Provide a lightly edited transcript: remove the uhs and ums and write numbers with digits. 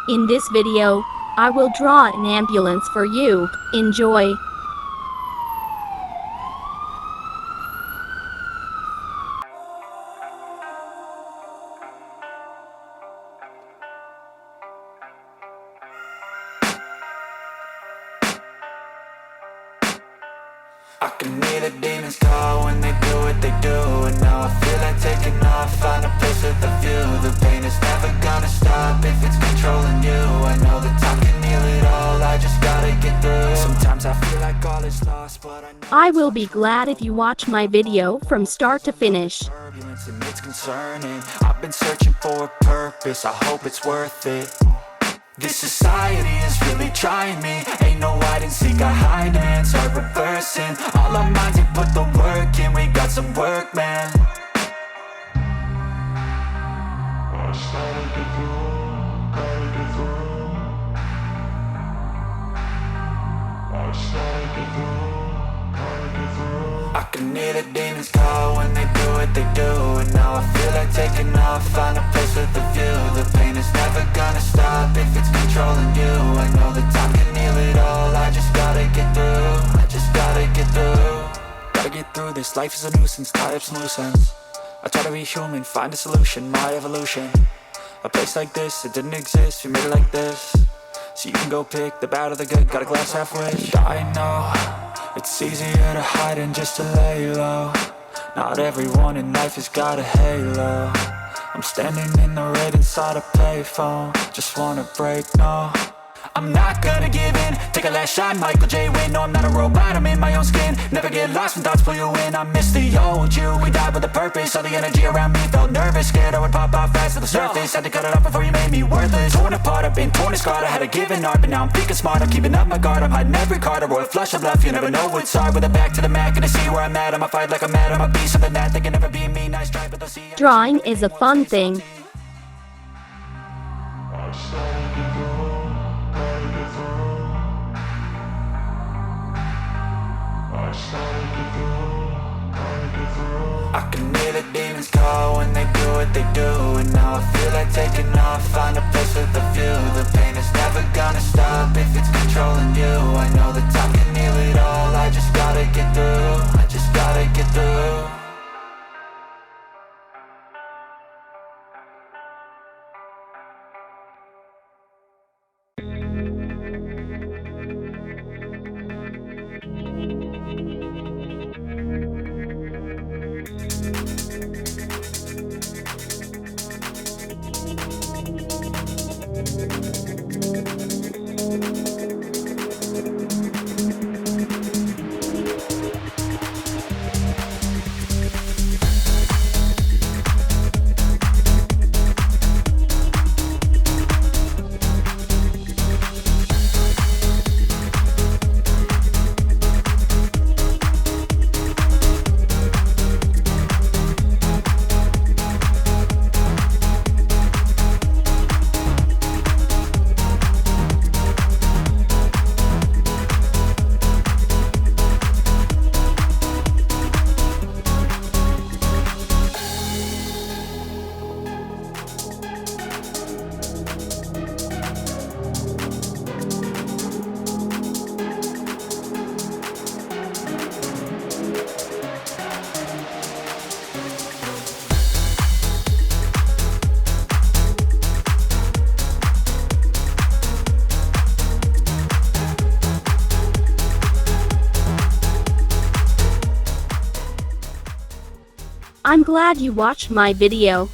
In this video, I will draw an ambulance for you. Enjoy. I can hear the demons call when they do what they do. And now I feel like taking off, find a place with a view. The pain is never gonna stop if it's controlling you. I know that time can heal it all, I just gotta get through. Sometimes I feel like all is lost, but I know I will be glad if you watch my video from start to finish. turbulence and it's concerning. I've been searching for a purpose, I hope it's worth it. This society is really trying me. Ain't no hide and seek, I hide and start reversing. All our minds and put the work in, we got some work, man. I just gotta get through, gotta get through. I just gotta get through, gotta get through. I can hear the demons call when they do what they do. And now I feel like taking off, find a place with a view. The pain is never gonna stop if it's controlling you. I know that time can heal it all, I just gotta get through. I just gotta get through. Gotta get through this, life is a nuisance, tie up some loose ends. I try to be human, find a solution, my evolution. A place like this, it didn't exist, we made it like this. So you can go pick the bad or the good, got a glass half wish. I know, it's easier to hide than just to lay low. Not everyone in life has got a halo. I'm standing in the red inside a payphone. Just wanna break, no, I'm not gonna give in. Take a last shot, Michael J. Win. No, I'm not a robot, I'm in my own skin. Never get lost when thoughts pull you in. I miss the old you, we died with a purpose. All the energy around me felt nervous, scared I would pop out fast to the surface. Had to cut it off before you made me worthless. Torn apart, I've been torn and scarred. I had a given art, but now I'm thinking smart. I'm keeping up my guard, I'm hiding every card. A royal flush of bluff, you never know what's hard. With a back to the mat, gonna see where I'm at. I'ma fight like I'm mad, I'ma be something that they can never be me. Nice try, but they'll see. Drawing is a fun thing. I can hear the demons call when they do what they do. And now I feel like taking off, find a place with a view. The pain is never gonna stop if it's controlling you. I know that time can heal it all, I just gotta get through. I just gotta get through. I'm glad you watched my video.